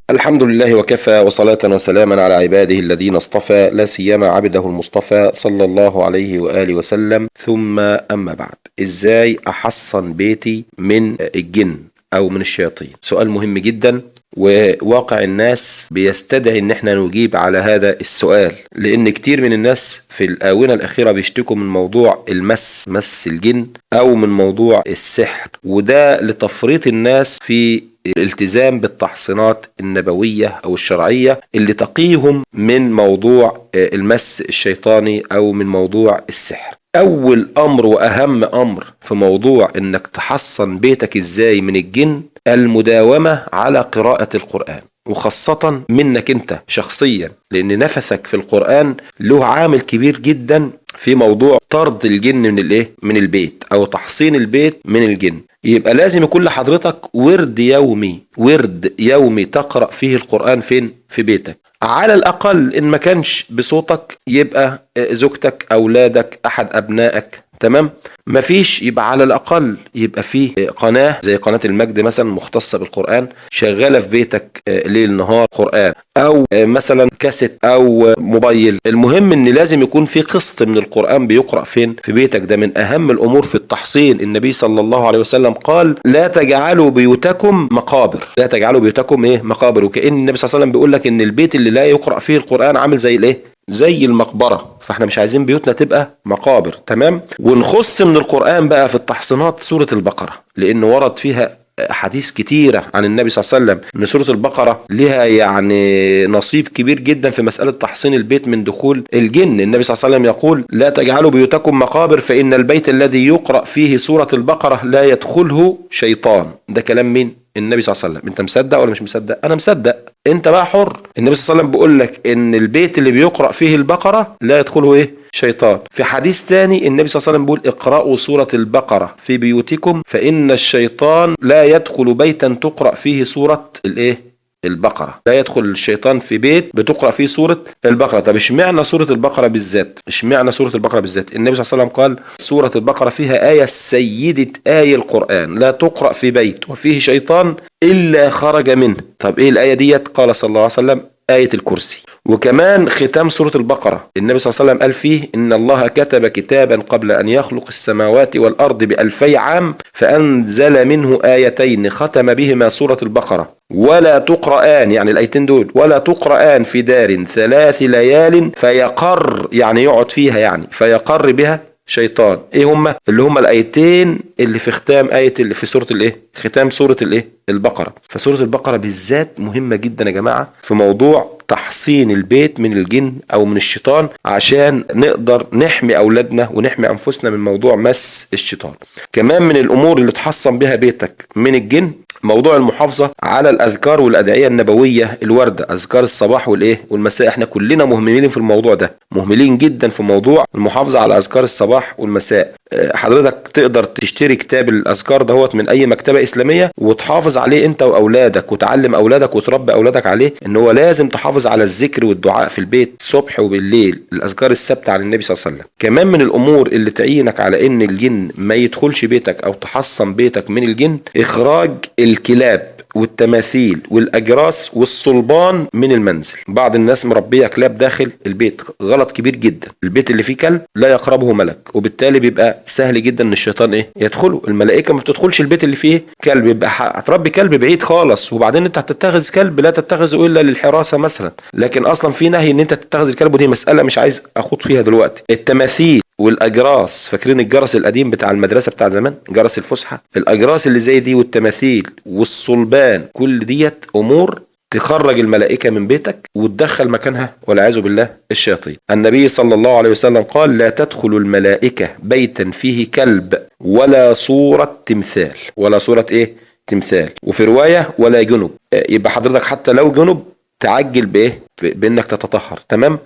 الحمد لله وكفى، وصلاة وسلاما على عباده الذين اصطفى، لا سيما عبده المصطفى صلى الله عليه وآله وسلم. ثم أما بعد، إزاي أحصن بيتي من الجن أو من الشياطين؟ سؤال مهم جدا، وواقع الناس بيستدعي ان احنا نجيب على هذا السؤال، لان كتير من الناس في الآونة الأخيرة بيشتكوا من موضوع مس الجن او من موضوع السحر، وده لتفريط الناس في الالتزام بالتحصينات النبوية أو الشرعية اللي تقيهم من موضوع المس الشيطاني أو من موضوع السحر. أول أمر وأهم أمر في موضوع إنك تحصن بيتك إزاي من الجن المداومة على قراءة القرآن، وخاصة منك أنت شخصيا، لأن نفسك في القرآن له عامل كبير جدا في موضوع طرد الجن من البيت أو تحصين البيت من الجن. يبقى لازم يكون لحضرتك ورد يومي تقرأ فيه القرآن في بيتك، على الأقل إن ما كانش بصوتك يبقى زوجتك، أولادك، أحد أبنائك، تمام؟ مفيش، يبقى على الأقل يبقى فيه قناة زي قناة المجد مثلا مختصة بالقرآن شغالة في بيتك ليل نهار قرآن، أو مثلا كاسيت أو موبايل. المهم إن لازم يكون في قسط من القرآن بيقرأ فين؟ في بيتك. ده من أهم الأمور في التحصين. النبي صلى الله عليه وسلم قال: لا تجعلوا بيوتكم مقابر. لا تجعلوا بيوتكم مقابر. وكأن النبي صلى الله عليه وسلم بيقول لك إن البيت اللي لا يقرأ فيه القرآن عامل زي زي المقبرة. فاحنا مش عايزين بيوتنا تبقى مقابر، تمام؟ ونخص من القرآن بقى في التحصينات سورة البقرة، لأن ورد فيها أحاديث كتيرة عن النبي صلى الله عليه وسلم إن سورة البقرة لها يعني نصيب كبير جدا في مسألة تحصين البيت من دخول الجن. النبي صلى الله عليه وسلم يقول: لا تجعلوا بيوتكم مقابر فإن البيت الذي يقرأ فيه سورة البقرة لا يدخله شيطان. ده كلام مين؟ النبي صلى الله عليه وسلم. انت مصدق ولا مش مصدق؟ انا مصدق، انت بقى حر. النبي صلى الله عليه وسلم بيقول لك ان البيت اللي بيقرأ فيه البقرة لا يدخله شيطان. في حديث تاني النبي صلى الله عليه وسلم بيقول: اقرأوا سورة البقرة في بيوتكم فإن الشيطان لا يدخل بيتا تقرأ فيه سورة البقرة. لا يدخل الشيطان في بيت بتقرأ فيه سورة البقرة. طب اشمعنى سورة البقرة بالذات؟ النبي صلى الله عليه وسلم قال: سورة البقرة فيها آية سيدة آية القرآن لا تقرأ في بيت وفيه شيطان إلا خرج منه. طب ايه الآية ديت؟ قال صلى الله عليه وسلم: آية الكرسي. وكمان ختام سورة البقرة النبي صلى الله عليه وسلم قال فيه: إن الله كتب كتابا قبل أن يخلق السماوات والأرض ب2000 عام فأنزل منه آيتين ختم بهما سورة البقرة ولا تقرآن، يعني الآيتين دول، ولا تقرآن في دار 3 ليال فيقر، يعني يقعد فيها، يعني فيقر بها شيطان. ايه هما؟ اللي هما الآيتين اللي في ختام اللي في سورة ختام سورة البقرة. فسورة البقرة بالذات مهمة جدا يا جماعة في موضوع تحصين البيت من الجن او من الشيطان، عشان نقدر نحمي اولادنا ونحمي انفسنا من موضوع مس الشيطان. كمان من الامور اللي تحصن بها بيتك من الجن موضوع المحافظة على الأذكار والأدعية النبوية الواردة، أذكار الصباح والمساء. احنا كلنا مهملين في الموضوع ده، مهملين جدا في موضوع المحافظة على أذكار الصباح والمساء. حضرتك تقدر تشتري كتاب الأذكار دهوت من أي مكتبة إسلامية وتحافظ عليه أنت وأولادك، وتعلم أولادك وتربي أولادك عليه إن هو لازم تحافظ على الذكر والدعاء في البيت الصبح وبالليل، الأذكار الثابتة عن النبي صلى الله عليه وسلم. كمان من الأمور اللي تعينك على إن الجن ما يدخلش بيتك أو تحصن بيتك من الجن إخراج الكلاب والتماثيل والأجراس والصلبان من المنزل. بعض الناس مربية كلاب داخل البيت، غلط كبير جدا. البيت اللي فيه كلب لا يقربه ملك، وبالتالي بيبقى سهل جدا ان الشيطان يدخله. الملائكة ما بتدخلش البيت اللي فيه كلب. يبقى هتربي كلب بعيد خالص، وبعدين انت هتتخذ كلب لا تتخذه الا للحراسة مثلا، لكن اصلا في نهي ان انت تتخذ الكلب، ودي مسألة مش عايز اخوض فيها دلوقتي. التماثيل والاجراس، فاكرين الجرس القديم بتاع المدرسة بتاع زمان، جرس الفسحة؟ الاجراس اللي زي دي والتماثيل والصلبان، كل ديت امور تخرج الملائكة من بيتك وتدخل مكانها والعياذ بالله الشياطين. النبي صلى الله عليه وسلم قال: لا تدخل الملائكة بيتا فيه كلب ولا صورة تمثال. ولا صورة تمثال. وفي رواية: ولا جنب. يبقى حضرتك حتى لو جنب تعجل بانك تتطهر، تمام؟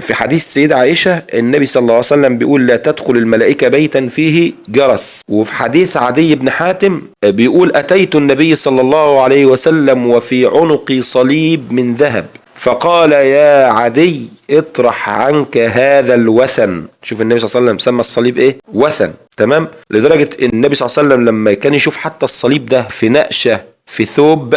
في حديث سيدة عائشة النبي صلى الله عليه وسلم بيقول: لا تدخل الملائكة بيتا فيه جرس. وفي حديث عدي بن حاتم بيقول: أتيت النبي صلى الله عليه وسلم وفي عنقي صليب من ذهب فقال: يا عدي اطرح عنك هذا الوثن. شوف النبي صلى الله عليه وسلم سمى الصليب وثن، تمام؟ لدرجة ان النبي صلى الله عليه وسلم لما كان يشوف حتى الصليب ده في نقشة في ثوب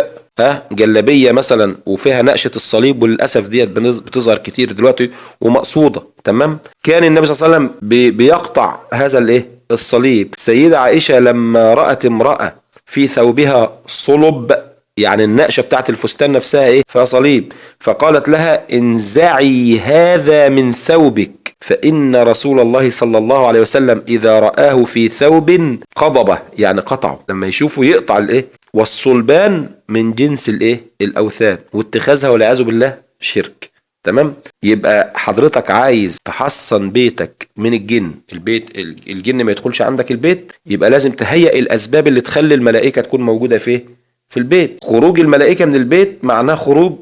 جلابيه مثلا وفيها نقشه الصليب، وللاسف ديت بتظهر كتير دلوقتي ومقصوده، تمام، كان النبي صلى الله عليه وسلم بيقطع هذا الصليب. سيدة عائشه لما رأت امرأة في ثوبها صلب، يعني النقشه بتاعت الفستان نفسها فيها صليب، فقالت لها انزعي هذا من ثوبك، فإن رسول الله صلى الله عليه وسلم إذا رآه في ثوب قضبه، يعني قطعه، لما يشوفه يقطع والصلبان من جنس الأوثان، واتخاذها والعياذ بالله شرك. تمام. يبقى حضرتك عايز تحصن بيتك من الجن، الجن ما يدخلش عندك البيت، يبقى لازم تهيئ الأسباب اللي تخلي الملائكة تكون موجودة في البيت. خروج الملائكة من البيت معناه خروج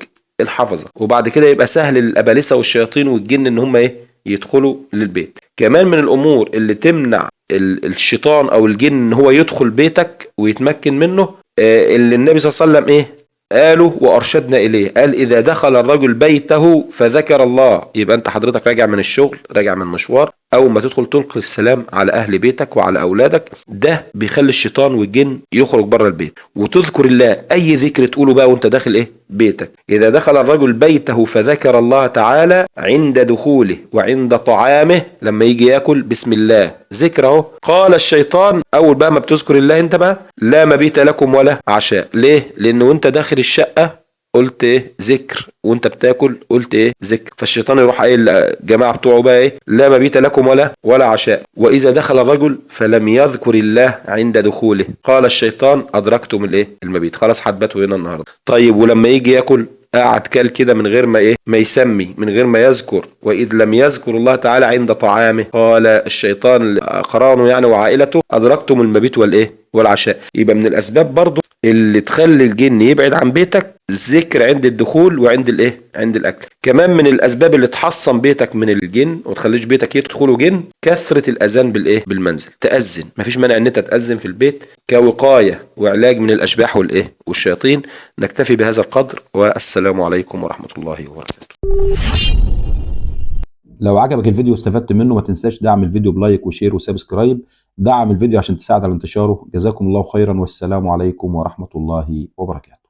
الحفظة، وبعد كده يبقى سهل للأبالسة والشياطين والجن ان هم يدخلوا للبيت. كمان من الامور اللي تمنع الشيطان او الجن ان هو يدخل بيتك ويتمكن منه، اللي النبي صلى الله عليه وسلم قاله وارشدنا اليه، قال اذا دخل الرجل بيته فذكر الله. يبقى انت حضرتك راجع من الشغل، راجع من مشوار، اول ما تدخل تلقي السلام على اهل بيتك وعلى اولادك، ده بيخلي الشيطان والجن يخرج بره البيت. وتذكر الله، اي ذكر تقوله بقى وانت داخل بيتك. اذا دخل الرجل بيته فذكر الله تعالى عند دخوله وعند طعامه، لما يجي ياكل بسم الله ذكره. قال الشيطان اول بقى ما بتذكر الله انت بقى، لا مبيت لكم ولا عشاء. ليه؟ لانه وانت داخل الشقة قلت ذكر، وانت بتاكل قلت ذكر، فالشيطان يروح قايل الجماعه بتوعه بقى لا مبيت لكم ولا عشاء. واذا دخل الرجل فلم يذكر الله عند دخوله، قال الشيطان ادركتم المبيت، خلاص هتباتوا هنا النهارده. طيب ولما يجي ياكل قاعد كل كده من غير ما يسمي، من غير ما يذكر، واذ لم يذكر الله تعالى عند طعامه، قال الشيطان لأقرانه يعني وعائلته ادركتم المبيت والعشاء. يبقى من الاسباب برضو اللي تخلي الجن يبعد عن بيتك ذكر عند الدخول وعند عند الاكل. كمان من الاسباب اللي تحصن بيتك من الجن وتخليش بيتك يدخلوا جن، كثرة الاذان بالمنزل. تأذن، مفيش مانع ان انت تأذن في البيت كوقاية وعلاج من الاشباح والشياطين. نكتفي بهذا القدر، والسلام عليكم ورحمة الله وبركاته. لو عجبك الفيديو واستفدت منه ما تنساش دعم الفيديو بلايك وشير وسبسكرايب. دعم الفيديو عشان تساعد على انتشاره. جزاكم الله خيرا، والسلام عليكم ورحمة الله وبركاته.